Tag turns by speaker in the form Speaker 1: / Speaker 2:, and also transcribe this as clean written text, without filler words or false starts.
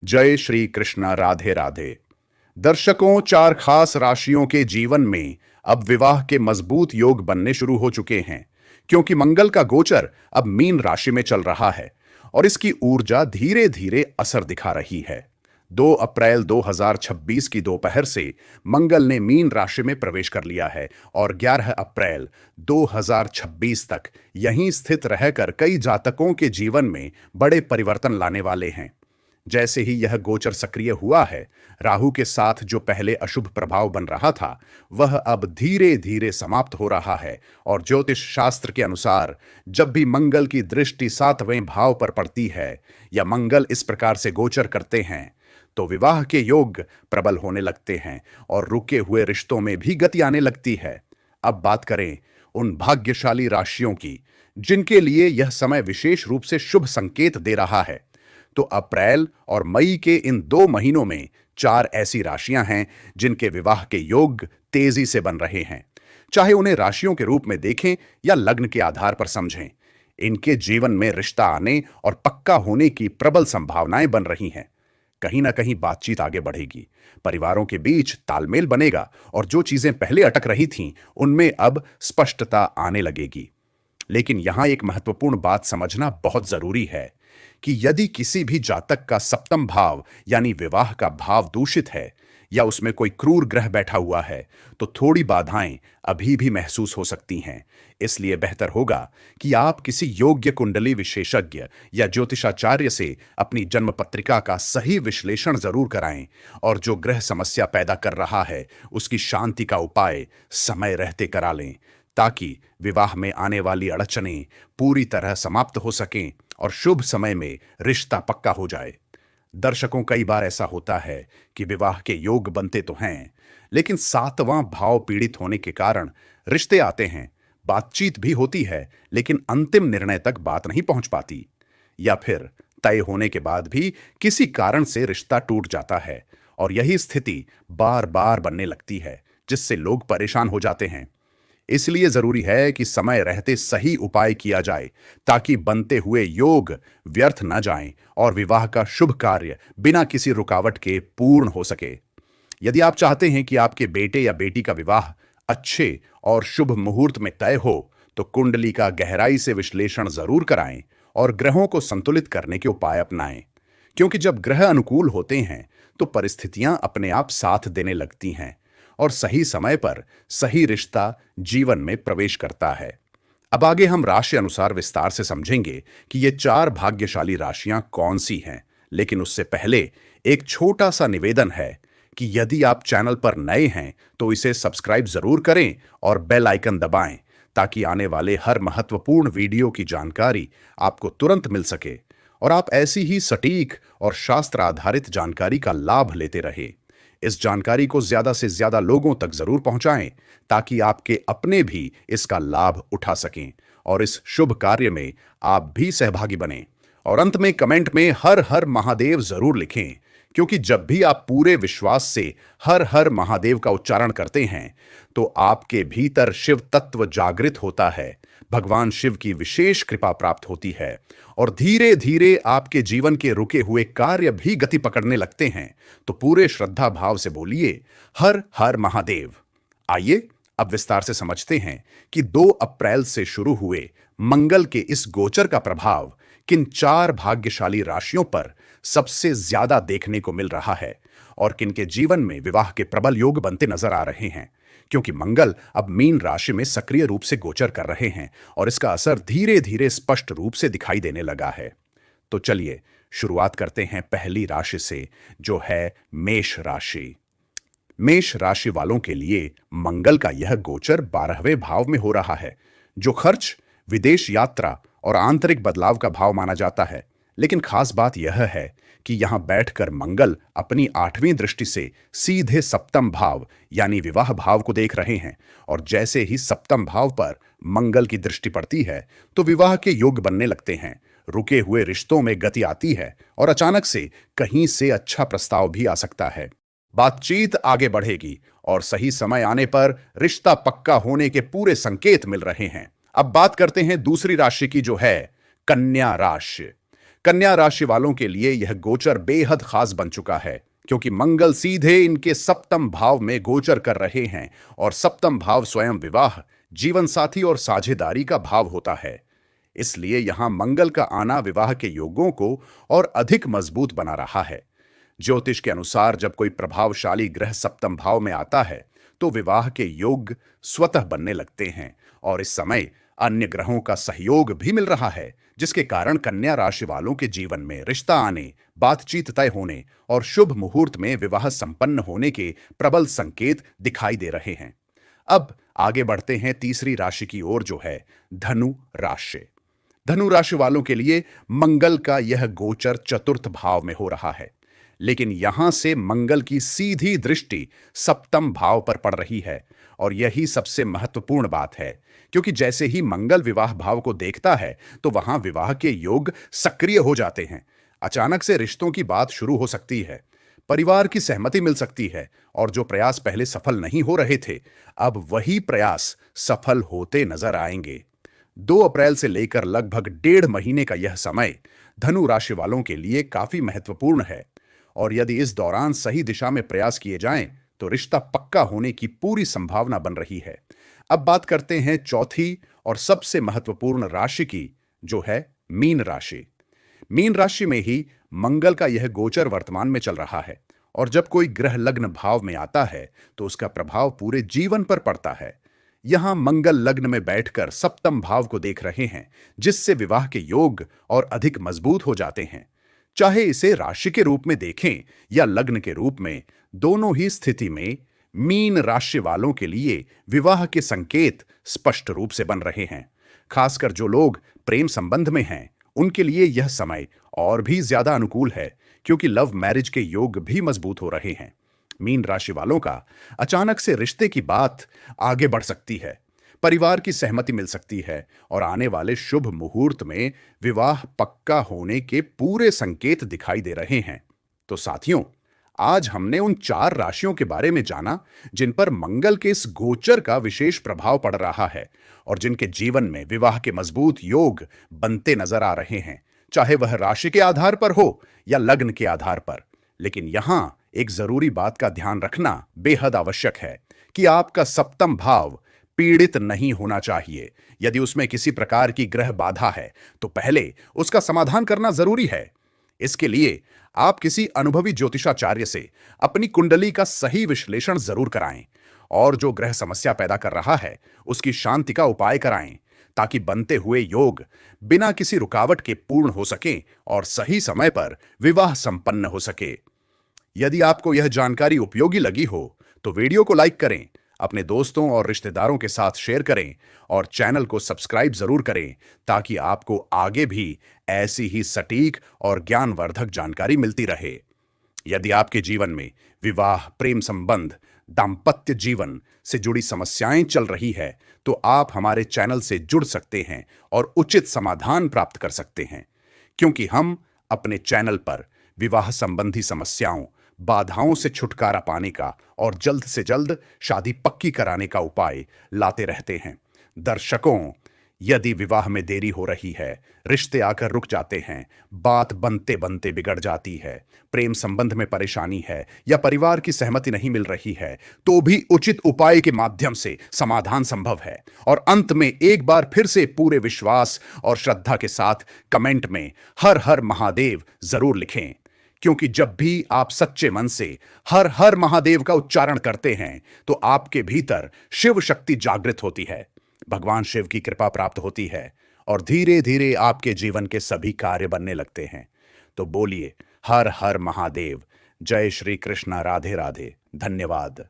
Speaker 1: जय श्री कृष्णा। राधे राधे। दर्शकों, चार खास राशियों के जीवन में अब विवाह के मजबूत योग बनने शुरू हो चुके हैं, क्योंकि मंगल का गोचर अब मीन राशि में चल रहा है और इसकी ऊर्जा धीरे धीरे असर दिखा रही है। 2 अप्रैल 2026 की दोपहर से मंगल ने मीन राशि में प्रवेश कर लिया है और 11 अप्रैल 2026 तक यहीं स्थित रहकर कई जातकों के जीवन में बड़े परिवर्तन लाने वाले हैं। जैसे ही यह गोचर सक्रिय हुआ है, राहु के साथ जो पहले अशुभ प्रभाव बन रहा था, वह अब धीरे धीरे समाप्त हो रहा है और ज्योतिष शास्त्र के अनुसार जब भी मंगल की दृष्टि 7वें भाव पर पड़ती है या मंगल इस प्रकार से गोचर करते हैं, तो विवाह के योग प्रबल होने लगते हैं और रुके हुए रिश्तों में भी गति आने लगती है। अब बात करें उन भाग्यशाली राशियों की जिनके लिए यह समय विशेष रूप से शुभ संकेत दे रहा है। तो अप्रैल और मई के इन 2 महीनों में 4 ऐसी राशियां हैं जिनके विवाह के योग तेजी से बन रहे हैं। चाहे उन्हें राशियों के रूप में देखें या लग्न के आधार पर समझें, इनके जीवन में रिश्ता आने और पक्का होने की प्रबल संभावनाएं बन रही हैं। कहीं ना कहीं बातचीत आगे बढ़ेगी, परिवारों के बीच तालमेल बनेगा और जो चीजें पहले अटक रही थीं, उनमें अब स्पष्टता आने लगेगी। लेकिन यहां एक महत्वपूर्ण बात समझना बहुत जरूरी है कि यदि किसी भी जातक का सप्तम भाव यानी विवाह का भाव दूषित है या उसमें कोई क्रूर ग्रह बैठा हुआ है, तो थोड़ी बाधाएं अभी भी महसूस हो सकती हैं। इसलिए बेहतर होगा कि आप किसी योग्य कुंडली विशेषज्ञ या ज्योतिषाचार्य से अपनी जन्म पत्रिका का सही विश्लेषण जरूर कराएं और जो ग्रह समस्या पैदा कर रहा है उसकी शांति का उपाय समय रहते करा लें, ताकि विवाह में आने वाली अड़चनें पूरी तरह समाप्त हो सकें और शुभ समय में रिश्ता पक्का हो जाए। दर्शकों, कई बार ऐसा होता है कि विवाह के योग बनते तो हैं, लेकिन 7वां भाव पीड़ित होने के कारण रिश्ते आते हैं, बातचीत भी होती है, लेकिन अंतिम निर्णय तक बात नहीं पहुंच पाती। या फिर तय होने के बाद भी किसी कारण से रिश्ता टूट जाता है और यही स्थिति बार बार बनने लगती है, जिससे लोग परेशान हो जाते हैं। इसलिए जरूरी है कि समय रहते सही उपाय किया जाए, ताकि बनते हुए योग व्यर्थ न जाएं और विवाह का शुभ कार्य बिना किसी रुकावट के पूर्ण हो सके। यदि आप चाहते हैं कि आपके बेटे या बेटी का विवाह अच्छे और शुभ मुहूर्त में तय हो, तो कुंडली का गहराई से विश्लेषण जरूर कराएं और ग्रहों को संतुलित करने के उपाय अपनाएं। क्योंकि जब ग्रह अनुकूल होते हैं, तो परिस्थितियां अपने आप साथ देने लगती हैं और सही समय पर सही रिश्ता जीवन में प्रवेश करता है। अब आगे हम राशि अनुसार विस्तार से समझेंगे कि ये 4 भाग्यशाली राशियां कौन सी हैं। लेकिन उससे पहले एक छोटा सा निवेदन है कि यदि आप चैनल पर नए हैं तो इसे सब्सक्राइब जरूर करें और बेल आइकन दबाएं, ताकि आने वाले हर महत्वपूर्ण वीडियो की जानकारी आपको तुरंत मिल सके और आप ऐसी ही सटीक और शास्त्र आधारित जानकारी का लाभ लेते रहे। इस जानकारी को ज्यादा से ज्यादा लोगों तक जरूर पहुंचाएं, ताकि आपके अपने भी इसका लाभ उठा सकें और इस शुभ कार्य में आप भी सहभागी बनें। और अंत में कमेंट में हर हर महादेव जरूर लिखें, क्योंकि जब भी आप पूरे विश्वास से हर हर महादेव का उच्चारण करते हैं, तो आपके भीतर शिव तत्व जागृत होता है, भगवान शिव की विशेष कृपा प्राप्त होती है और धीरे धीरे आपके जीवन के रुके हुए कार्य भी गति पकड़ने लगते हैं। तो पूरे श्रद्धा भाव से बोलिए, हर हर महादेव। आइए अब विस्तार से समझते हैं कि 2 अप्रैल से शुरू हुए मंगल के इस गोचर का प्रभाव किन 4 भाग्यशाली राशियों पर सबसे ज्यादा देखने को मिल रहा है और किनके जीवन में विवाह के प्रबल योग बनते नजर आ रहे हैं। क्योंकि मंगल अब मीन राशि में सक्रिय रूप से गोचर कर रहे हैं और इसका असर धीरे धीरे स्पष्ट रूप से दिखाई देने लगा है। तो चलिए शुरुआत करते हैं पहली राशि से, जो है मेष राशि। मेष राशि वालों के लिए मंगल का यह गोचर 12वें भाव में हो रहा है, जो खर्च, विदेश यात्रा और आंतरिक बदलाव का भाव माना जाता है। लेकिन खास बात यह है कि यहां बैठकर मंगल अपनी 8वीं दृष्टि से सीधे सप्तम भाव यानी विवाह भाव को देख रहे हैं और जैसे ही सप्तम भाव पर मंगल की दृष्टि पड़ती है, तो विवाह के योग बनने लगते हैं, रुके हुए रिश्तों में गति आती है और अचानक से कहीं से अच्छा प्रस्ताव भी आ सकता है। बातचीत आगे बढ़ेगी और सही समय आने पर रिश्ता पक्का होने के पूरे संकेत मिल रहे हैं। अब बात करते हैं दूसरी राशि की, जो है कन्या राशि। कन्या राशि वालों के लिए यह गोचर बेहद खास बन चुका है, क्योंकि मंगल सीधे इनके सप्तम भाव में गोचर कर रहे हैं और सप्तम भाव स्वयं विवाह, जीवन साथी और साझेदारी का भाव होता है। इसलिए यहां मंगल का आना विवाह के योगों को और अधिक मजबूत बना रहा है। ज्योतिष के अनुसार जब कोई प्रभावशाली ग्रह सप्तम भाव में आता है तो विवाह के योग स्वतः बनने लगते हैं और इस समय अन्य ग्रहों का सहयोग भी मिल रहा है, जिसके कारण कन्या राशि वालों के जीवन में रिश्ता आने, बातचीत तय होने और शुभ मुहूर्त में विवाह संपन्न होने के प्रबल संकेत दिखाई दे रहे हैं। अब आगे बढ़ते हैं तीसरी राशि की ओर, जो है धनु राशि। धनु राशि वालों के लिए मंगल का यह गोचर चतुर्थ भाव में हो रहा है, लेकिन यहां से मंगल की सीधी दृष्टि सप्तम भाव पर पड़ रही है और यही सबसे महत्वपूर्ण बात है, क्योंकि जैसे ही मंगल विवाह भाव को देखता है तो वहां विवाह के योग सक्रिय हो जाते हैं। अचानक से रिश्तों की बात शुरू हो सकती है, परिवार की सहमति मिल सकती है और जो प्रयास पहले सफल नहीं हो रहे थे, अब वही प्रयास सफल होते नजर आएंगे। 2 अप्रैल से लेकर लगभग 1.5 महीने का यह समय धनु राशि वालों के लिए काफी महत्वपूर्ण है और यदि इस दौरान सही दिशा में प्रयास किए जाएं तो रिश्ता पक्का होने की पूरी संभावना बन रही है। अब बात करते हैं चौथी और सबसे महत्वपूर्ण राशि की, जो है मीन राशि। मीन राशि में ही मंगल का यह गोचर वर्तमान में चल रहा है और जब कोई ग्रह लग्न भाव में आता है तो उसका प्रभाव पूरे जीवन पर पड़ता है। यहां मंगल लग्न में बैठकर सप्तम भाव को देख रहे हैं, जिससे विवाह के योग और अधिक मजबूत हो जाते हैं। चाहे इसे राशि के रूप में देखें या लग्न के रूप में, दोनों ही स्थिति में मीन राशि वालों के लिए विवाह के संकेत स्पष्ट रूप से बन रहे हैं। खासकर जो लोग प्रेम संबंध में हैं, उनके लिए यह समय और भी ज्यादा अनुकूल है, क्योंकि लव मैरिज के योग भी मजबूत हो रहे हैं। मीन राशि वालों का अचानक से रिश्ते की बात आगे बढ़ सकती है, परिवार की सहमति मिल सकती है और आने वाले शुभ मुहूर्त में विवाह पक्का होने के पूरे संकेत दिखाई दे रहे हैं। तो साथियों, आज हमने उन 4 राशियों के बारे में जाना जिन पर मंगल के इस गोचर का विशेष प्रभाव पड़ रहा है और जिनके जीवन में विवाह के मजबूत योग बनते नजर आ रहे हैं, चाहे वह राशि के आधार पर हो या लग्न के आधार पर। लेकिन यहां एक जरूरी बात का ध्यान रखना बेहद आवश्यक है कि आपका सप्तम भाव पीड़ित नहीं होना चाहिए। यदि उसमें किसी प्रकार की ग्रह बाधा है तो पहले उसका समाधान करना जरूरी है। इसके लिए आप किसी अनुभवी ज्योतिषाचार्य से अपनी कुंडली का सही विश्लेषण जरूर कराएं और जो ग्रह समस्या पैदा कर रहा है उसकी शांति का उपाय कराएं, ताकि बनते हुए योग बिना किसी रुकावट के पूर्ण हो सके और सही समय पर विवाह संपन्न हो सके। यदि आपको यह जानकारी उपयोगी लगी हो तो वीडियो को लाइक करें, अपने दोस्तों और रिश्तेदारों के साथ शेयर करें और चैनल को सब्सक्राइब जरूर करें, ताकि आपको आगे भी ऐसी ही सटीक और ज्ञानवर्धक जानकारी मिलती रहे। यदि आपके जीवन में विवाह, प्रेम संबंध, दाम्पत्य जीवन से जुड़ी समस्याएं चल रही है तो आप हमारे चैनल से जुड़ सकते हैं और उचित समाधान प्राप्त कर सकते हैं, क्योंकि हम अपने चैनल पर विवाह संबंधी समस्याओं, बाधाओं से छुटकारा पाने का और जल्द से जल्द शादी पक्की कराने का उपाय लाते रहते हैं। दर्शकों, यदि विवाह में देरी हो रही है, रिश्ते आकर रुक जाते हैं, बात बनते बनते बिगड़ जाती है, प्रेम संबंध में परेशानी है या परिवार की सहमति नहीं मिल रही है, तो भी उचित उपाय के माध्यम से समाधान संभव है। और अंत में एक बार फिर से पूरे विश्वास और श्रद्धा के साथ कमेंट में हर हर महादेव जरूर लिखें, क्योंकि जब भी आप सच्चे मन से हर हर महादेव का उच्चारण करते हैं तो आपके भीतर शिव शक्ति जागृत होती है, भगवान शिव की कृपा प्राप्त होती है और धीरे धीरे आपके जीवन के सभी कार्य बनने लगते हैं। तो बोलिए हर हर महादेव। जय श्री कृष्ण। राधे राधे। धन्यवाद।